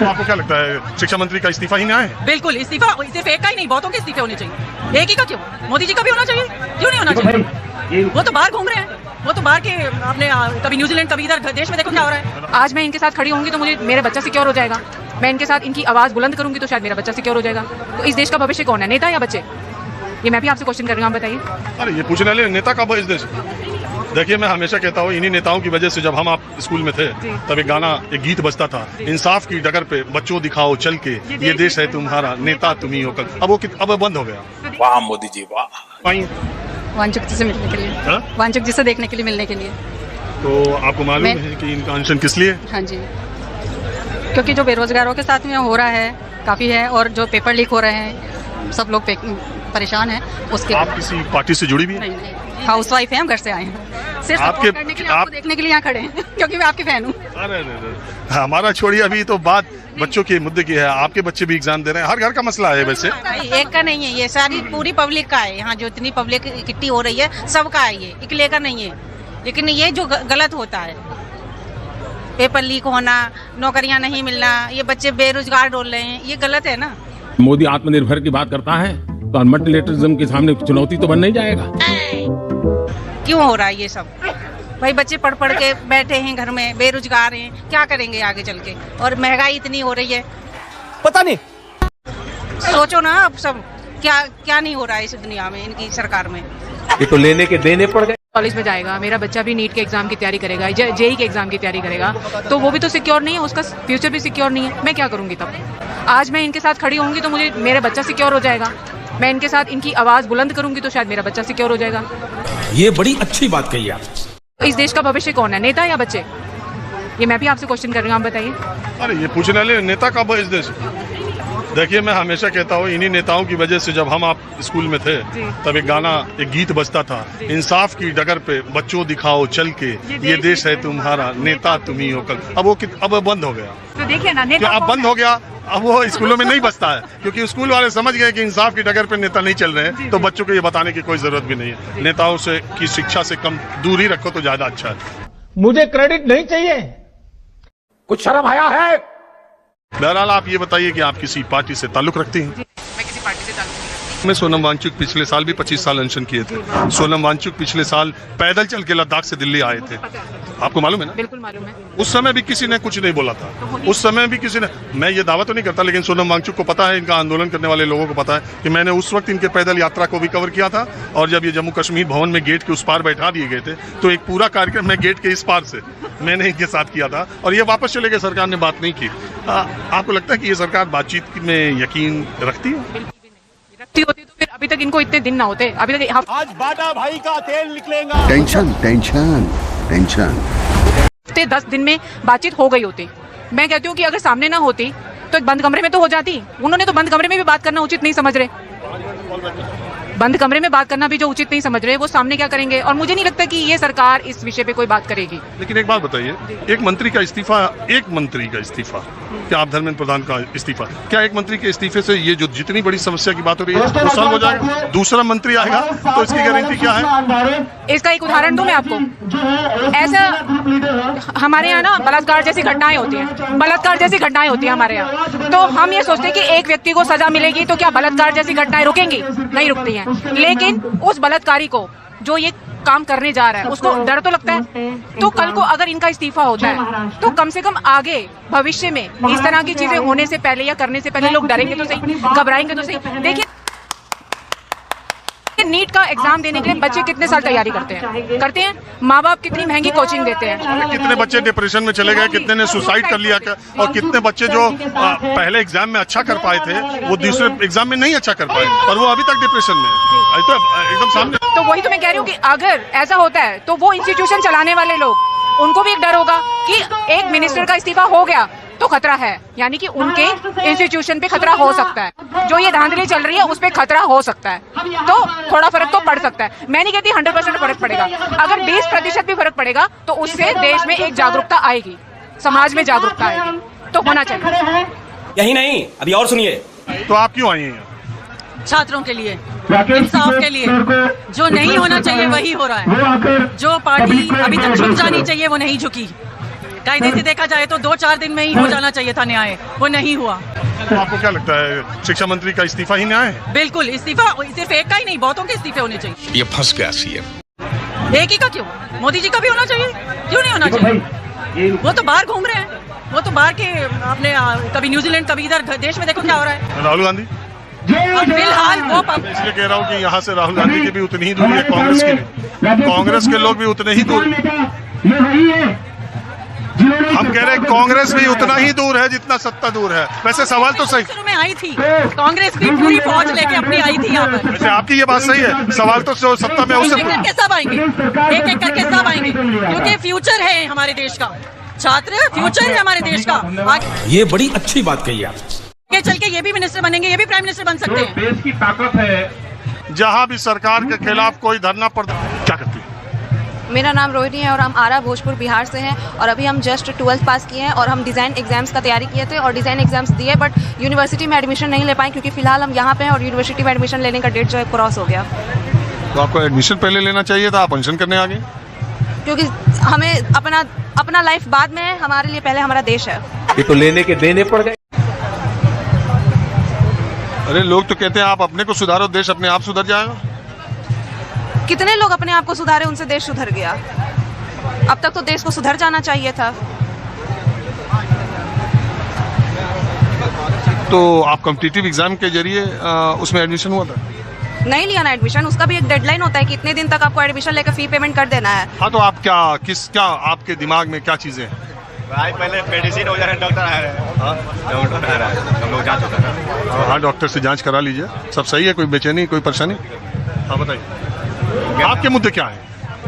तो आपको क्या लगता है शिक्षा मंत्री का इस्तीफा ही न्याय है? बिल्कुल, इस्तीफा सिर्फ एक का ही नहीं, बहुतों के इस्तीफे होने चाहिए। एक ही का क्यों? मोदी जी का भी होना चाहिए, क्यों नहीं होना चाहिए? वो तो बाहर घूम रहे हैं, वो तो बाहर के अपने कभी न्यूजीलैंड कभी इधर देश में देखो क्या हो रहा है। आज मैं इनके साथ खड़ी होंगी तो मुझे मेरा बच्चा सिक्योर हो जाएगा। मैं इनके साथ इनकी आवाज़ बुलंद करूंगी तो शायद मेरा बच्चा सिक्योर हो जाएगा। तो इस देश का भविष्य कौन है, नेता या बच्चे? ये मैं भी आपसे क्वेश्चन कर रही हूँ, आप बताइए। अरे ये पूछने वाले नेता कब है इस देश? देखिए, मैं हमेशा कहता हूँ इन्हीं नेताओं की वजह से जब हम आप स्कूल में थे तब एक गाना, एक गीत बजता था, इंसाफ की डगर पे बच्चों दिखाओ चल के, ये देश है तुम्हारा, नेता तुम ही हो कल। अब बंद हो गया। वाह मोदी जी वाह। वांचुक जी से मिलने के लिए, वांचुक जी से देखने के लिए, मिलने के लिए। तो आपको मालूम है कि इनका अनशन किस लिए? हाँ जी, क्योंकि जो बेरोजगारों के साथ में हो रहा है काफ़ी है, और जो पेपर लीक हो रहे हैं, सब लोग परेशान हैं उसके। आप किसी पार्टी से जुड़ी भी हैं? नहीं, हाउस वाइफ है, हम घर से आए हैं, सिर्फ सपोर्ट करने के लिए, आपको देखने के लिए यहाँ खड़े हैं क्योंकि मैं आपकी फैन हूँ। अरे हमारा छोड़िए, अभी तो बात बच्चों के मुद्दे की है। आपके बच्चे भी एग्जाम दे रहे हैं, हर घर का मसला है वैसे। एक का नहीं है, ये सारी पूरी पब्लिक का है। यहाँ जो इतनी पब्लिक इकट्ठी हो रही है सबका है, ये इकले का नहीं है। लेकिन ये जो गलत होता है, पेपर लीक होना, नौकरियां नहीं मिलना, ये बच्चे बेरोजगार डोल रहे हैं, ये गलत है ना। मोदी आत्मनिर्भर की बात करता है तो मल्टीलेटरिज्म के सामने चुनौती तो बन नहीं जाएगा। क्यों हो रहा है ये सब? भाई बच्चे पढ़ पढ़ के बैठे हैं घर में, बेरोजगार हैं, क्या करेंगे आगे चल के? और महंगाई इतनी हो रही है, पता नहीं, सोचो ना अब सब क्या क्या नहीं हो रहा है इस दुनिया में, इनकी सरकार में। ये तो लेने के देने पड़ गए। कॉलेज में जाएगा, मेरा बच्चा भी नीट के एग्जाम की तैयारी करेगा, जेई के एग्जाम की तैयारी करेगा, तो वो भी तो सिक्योर नहीं है, उसका फ्यूचर भी सिक्योर नहीं है। मैं क्या करूंगी तब? आज मैं इनके साथ खड़ी होंगी तो मुझे मेरा बच्चा सिक्योर हो जाएगा। मैं इनके साथ इनकी आवाज़ बुलंद करूंगी तो शायद मेरा बच्चा सिक्योर हो जाएगा। ये बड़ी अच्छी बात कही आप। तो इस देश का भविष्य कौन है, नेता या बच्चे? ये मैं भी आपसे क्वेश्चन कर रही हूँ, आप बताइए। अरे ये पूछने वाले नेता कब है इस देश? देखिए, मैं हमेशा कहता हूँ इन्हीं नेताओं की वजह से जब हम आप स्कूल में थे तब एक गाना, एक गीत बजता था, इंसाफ की डगर पे बच्चों दिखाओ चल के, ये देश है तुम्हारा, नेता तुम ही हो कल। अब बंद हो गया। तो देखिए ना, नेता अब बंद हो गया, अब वो स्कूलों में नहीं बचता है, क्योंकि स्कूल वाले समझ गए कि इंसाफ की डगर पे नेता नहीं चल रहे हैं, तो बच्चों को ये बताने की कोई जरूरत भी नहीं है। नेताओं से की शिक्षा से कम दूरी रखो तो ज्यादा अच्छा है। मुझे क्रेडिट नहीं चाहिए, कुछ शर्म आया है। बहरहाल आप ये बताइए कि आप किसी पार्टी से ताल्लुक रखती हैं? मैं किसी पार्टी से ताल्लुक नहीं रखती। मैं सोनम वांगचुक पिछले साल भी 25 साल अनशन किए थे। सोनम वांगचुक पिछले साल पैदल चल के लद्दाख से दिल्ली आए थे, आपको मालूम है ना? बिल्कुल मालूम है। उस समय भी किसी ने कुछ नहीं बोला था, उस समय भी किसी ने, मैं ये दावा तो नहीं करता, लेकिन सोनम वांगचुक को पता है, इनका आंदोलन करने वाले लोगों को पता है कि मैंने उस वक्त इनके पैदल यात्रा को भी कवर किया था। और जब ये जम्मू कश्मीर भवन में गेट के उस पार बैठा दिए गए थे तो एक पूरा कार्यक्रम मैं गेट के इस पार से मैंने इनके साथ किया था, और ये वापस चले गए, सरकार ने बात नहीं की। आपको लगता है कि ये सरकार बातचीत में यकीन रखती है? रखती होती तो फिर अभी तक इनको इतने दिन ना होते। अभी तक आज बाटा भाई का तेल निकलेगा। टेंशन टेंशन टेंशन, हफ्ते 10 दिन में बातचीत हो गई होती। मैं कहती हूँ कि अगर सामने ना होती तो एक बंद कमरे में तो हो जाती। उन्होंने तो बंद कमरे में भी बात करना उचित नहीं समझ रहे। बंद कमरे में बात करना भी जो उचित नहीं समझ रहे, वो सामने क्या करेंगे? और मुझे नहीं लगता कि ये सरकार इस विषय पे कोई बात करेगी। लेकिन एक बात बताइए, एक मंत्री का इस्तीफा, क्या आप धर्मेंद्र प्रधान का इस्तीफा, क्या एक मंत्री के इस्तीफे से ये जो जितनी बड़ी समस्या की बात हो रही है वो सॉल्व हो जाएगा? दूसरा मंत्री आएगा तो इसकी गारंटी क्या है? इसका एक उदाहरण दूं मैं आपको। ऐसा हमारे यहाँ ना बलात्कार जैसी घटनाएं होती हैं, हमारे यहाँ। तो हम ये सोचते हैं कि एक व्यक्ति को सजा मिलेगी तो क्या बलात्कार जैसी घटनाएं रुकेंगी? नहीं रुकती हैं। लेकिन उस बलात्कारी को जो ये काम करने जा रहा है उसको डर तो लगता है। तो कल को अगर इनका इस्तीफा होता है तो कम से कम आगे भविष्य में इस तरह की चीजें होने से पहले या करने से पहले लोग डरेंगे तो सही, घबराएंगे तो सही। देखिए, नीट का एग्जाम देने के लिए बच्चे कितने साल तैयारी करते हैं। माँ बाप कितनी महंगी कोचिंग देते हैं। कितने बच्चे डिप्रेशन में चले गए, कितने ने सुसाइड कर लिया, और कितने बच्चे जो पहले एग्जाम में अच्छा कर पाए थे वो दूसरे एग्जाम में नहीं अच्छा कर पाए और वो अभी तक डिप्रेशन में है। तो एकदम सामने। तो वही तो मैं कह रही हूँ कि अगर ऐसा होता है तो वो इंस्टीट्यूशन चलाने वाले लोग, उनको भी एक डर होगा कि एक मिनिस्टर का इस्तीफा हो गया तो खतरा है, यानी कि उनके इंस्टीट्यूशन पे खतरा हो सकता है। जो ये धांधली चल रही है उस पे खतरा हो सकता है, तो थोड़ा फर्क तो पड़ सकता है। मैं नहीं कहती 100% फर्क पड़ेगा, अगर 20% भी फर्क पड़ेगा तो उससे देश में एक जागरूकता आएगी, समाज में जागरूकता आएगी, तो होना चाहिए। यही नहीं, अभी और सुनिए। तो आप क्यों आई हैं? छात्रों के लिए, इंसाफ के लिए। जो नहीं होना चाहिए वही हो रहा है। जो पार्टी अभी तक झुक जानी चाहिए वो नहीं झुकी। कायदे से देखा जाए तो 2-4 दिन में ही हो जाना चाहिए था न्याय, वो नहीं हुआ। तो आपको क्या लगता है शिक्षा मंत्री का इस्तीफा ही न्याय है? बिल्कुल, इस्तीफा सिर्फ एक का ही नहीं, बहुतों के इस्तीफे होने चाहिए। ये फंस गया सीएम। एक ही का क्यों? मोदी जी का भी होना चाहिए, क्यों नहीं होना चाहिए? वो तो बाहर घूम रहे हैं, वो तो बाहर के अपने कभी न्यूजीलैंड कभी इधर देश में देखो क्या हो रहा है। राहुल गांधी अब फिलहाल वो इसलिए कह रहा हूँ कि यहाँ से राहुल गांधी की भी उतनी ही दूरी है कांग्रेस के लिए, कांग्रेस के लोग भी उतने ही दूर, हम कह रहे हैं कांग्रेस भी उतना ही दूर है जितना सत्ता दूर है। वैसे सवाल तो सही, शुरू में आई थी कांग्रेस की पूरी फौज लेके अपनी आई थी यहाँ पर। वैसे आपकी ये बात सही है, सवाल तो जो सत्ता में उससे एक एक करके सब आएंगे, एक एक करके सब आएंगे, क्योंकि फ्यूचर है हमारे देश का, छात्र फ्यूचर है हमारे देश का। आगे ये बड़ी अच्छी बात कही आप। चल के ये भी मिनिस्टर बनेंगे, ये भी प्राइम मिनिस्टर बन सकते हैं। देश की ताकत है। जहाँ भी सरकार के खिलाफ कोई धरना क्या करती है? मेरा नाम रोहिणी है और हम आरा भोजपुर बिहार से हैं और अभी हम जस्ट 12th पास किए हैं और हम डिज़ाइन एग्जाम्स का तैयारी किए थे और डिज़ाइन एग्जाम्स दिए, बट यूनिवर्सिटी में एडमिशन नहीं ले पाए क्योंकि फिलहाल हम यहाँ पे हैं और यूनिवर्सिटी में एडमिशन लेने का डेट जो है क्रॉस हो गया। तो आपको एडमिशन पहले लेना चाहिए था, आप अनशन करने आ गए? क्योंकि हमें अपना लाइफ बाद में है, हमारे लिए पहले हमारा देश है। ये तो लेने के देने पड़ गए। अरे लोग तो कहते हैं आप अपने को सुधारो, देश अपने आप सुधर जाएगा। कितने लोग अपने आप को सुधारे, उनसे देश सुधर गया। अब तक तो देश को सुधर जाना चाहिए था। तो आप कॉम्पिटिटिव एग्जाम के जरिए उसमें एडमिशन हुआ था? नहीं लिया ना एडमिशन, उसका भी एक डेडलाइन होता है कि इतने दिन तक आपको एडमिशन लेकर फी पेमेंट कर देना है। हाँ, तो आप क्या आपके दिमाग में क्या चीजें हैं? भाई पहले मेडिसिन हो जा रहा है, डॉक्टर आ रहा है, डॉक्टर आ रहा है, हम लोग जांच होता है। हाँ, डॉक्टर से जांच करा लीजिए, सब सही है, कोई बेचैनी कोई परेशानी? हाँ बताइए, आपके मुद्दे क्या है?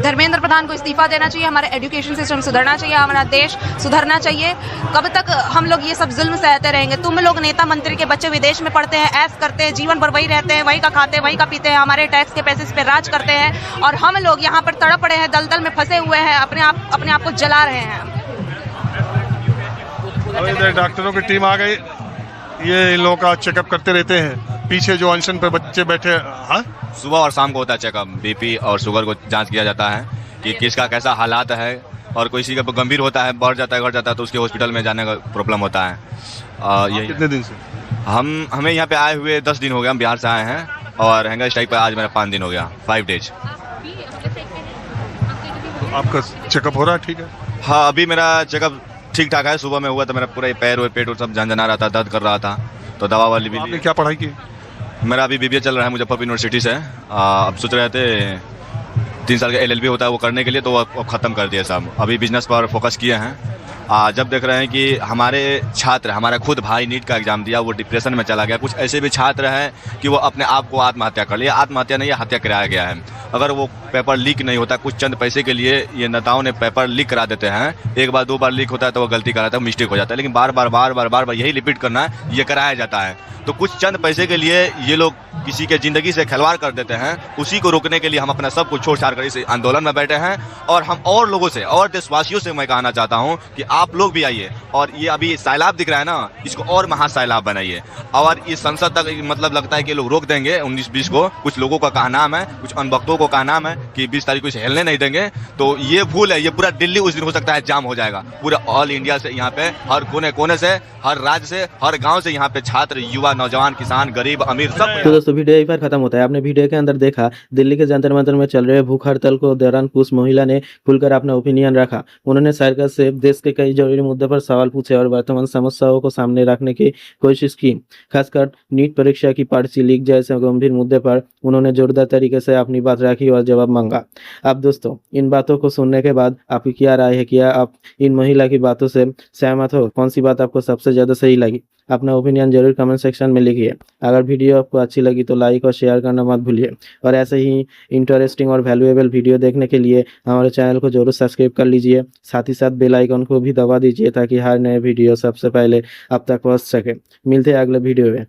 धर्मेंद्र प्रधान को इस्तीफा देना चाहिए, हमारा एजुकेशन सिस्टम सुधरना चाहिए, हमारा देश सुधरना चाहिए। कब तक हम लोग ये सब जुल्म सहते रहेंगे? तुम लोग नेता मंत्री के बच्चे विदेश में पढ़ते हैं, ऐश करते हैं, जीवन भर वही रहते हैं, वही का खाते हैं, वही का पीते हैं, हमारे टैक्स के पैसे पे राज करते हैं और हम लोग यहाँ पर तड़प पड़े हैं, दलदल में फंसे हुए हैं, अपने आप को जला रहे हैं। अब इधर डॉक्टरों की टीम आ गई, ये इन लोगों का चेकअप करते रहते हैं। पीछे जो अनशन पर बच्चे बैठे, हाँ सुबह और शाम को होता है चेकअप, बीपी और शुगर को जांच किया जाता है कि किसका कैसा हालात है और किसी का गंभीर होता है, बढ़ जाता है, घट जाता है तो उसके हॉस्पिटल में जाने का प्रॉब्लम होता है। यही कितने दिन से? हमें यहाँ पे आए हुए 10 दिन हो गया, हम बिहार से आए हैं और हैंगर स्ट्राइक पर आज मेरा 5 दिन हो गया, 5 डेज। तो आपका चेकअप हो रहा है ठीक है? हाँ, अभी मेरा चेकअप ठीक ठाक है। सुबह में हुआ तो मेरा पूरा पैर और पेट और सब झंझना रहा था, दर्द कर रहा था, तो दवा वाली भी। आपने क्या पढ़ाई की? मेरा अभी BBA चल रहा है मुजफ्फरपुर यूनिवर्सिटी से। अब सोच रहे थे 3 साल का LLB होता है वो करने के लिए, तो वो ख़त्म कर दिया सब। अभी बिजनेस पर फोकस किए हैं। जब देख रहे हैं कि हमारे छात्र, हमारा खुद भाई नीट का एग्जाम दिया, वो डिप्रेशन में चला गया। कुछ ऐसे भी छात्र हैं कि वो अपने आप को आत्महत्या कर लिया। आत्महत्या नहीं, हत्या कराया गया है। अगर वो पेपर लीक नहीं होता, कुछ चंद पैसे के लिए ये नेताओं ने पेपर लीक करा देते हैं। एक बार 2 बार लीक होता है तो वो गलती कराता है, मिस्टेक हो जाता है, लेकिन बार बार यही रिपीट करना है, ये कराया जाता है। तो कुछ चंद पैसे के लिए ये लोग किसी के ज़िंदगी से खिलवाड़ कर देते हैं। उसी को रोकने के लिए हम अपना सब कुछ छोड़ छाड़ कर इस आंदोलन में बैठे हैं और हम और लोगों से और देशवासियों से मैं कहना चाहता हूं कि आप लोग भी आइए और ये अभी सैलाब दिख रहा है ना, इसको और महासैलाब बनाइए। और इस संसद तक मतलब लगता है कि लोग रोक देंगे 19-20 को। कुछ लोगों का कहनाम है, कुछ अनभक्तों को कहनाम है कि 20 तारीख को इसे हिलने नहीं देंगे, तो ये भूल है। ये पूरा दिल्ली उस दिन हो सकता है जाम हो जाएगा। पूरा ऑल इंडिया से यहाँ पे हर कोने कोने से, हर राज्य से, हर गाँव से यहाँ पे छात्र, युवा, नौजवान, किसान, गरीब, अमीर सब। तो दोस्तों वीडियो यहीं पर खत्म होता है। आपने वीडियो के अंदर देखा दिल्ली के जंतर मंतर में चल रहे भूख हड़ताल को दौरान कुछ महिला ने खुलकर अपना ओपिनियन रखा। उन्होंने सरकार से देश के कई जरूरी मुद्दों पर सवाल पूछे और वर्तमान समस्याओं को सामने रखने की कोशिश की। खासकर नीट परीक्षा की पर्ची लीक जैसे गंभीर मुद्दे पर उन्होंने जोरदार तरीके से अपनी बात रखी और जवाब मांगा। अब दोस्तों इन बातों को सुनने के बाद आपकी क्या राय है? क्या आप इन महिला की बातों से सहमत हो? कौन सी बात आपको सबसे ज्यादा सही लगी? अपना ओपिनियन जरूर कमेंट सेक्शन में लिखिए। अगर वीडियो आपको अच्छी लगी तो लाइक और शेयर करना मत भूलिए और ऐसे ही इंटरेस्टिंग और वैल्यूएबल वीडियो देखने के लिए हमारे चैनल को जरूर सब्सक्राइब कर लीजिए। साथ ही साथ बेल आइकन को भी दबा दीजिए ताकि हर नए वीडियो सबसे पहले आप तक पहुंच सके। मिलते हैं अगले वीडियो में।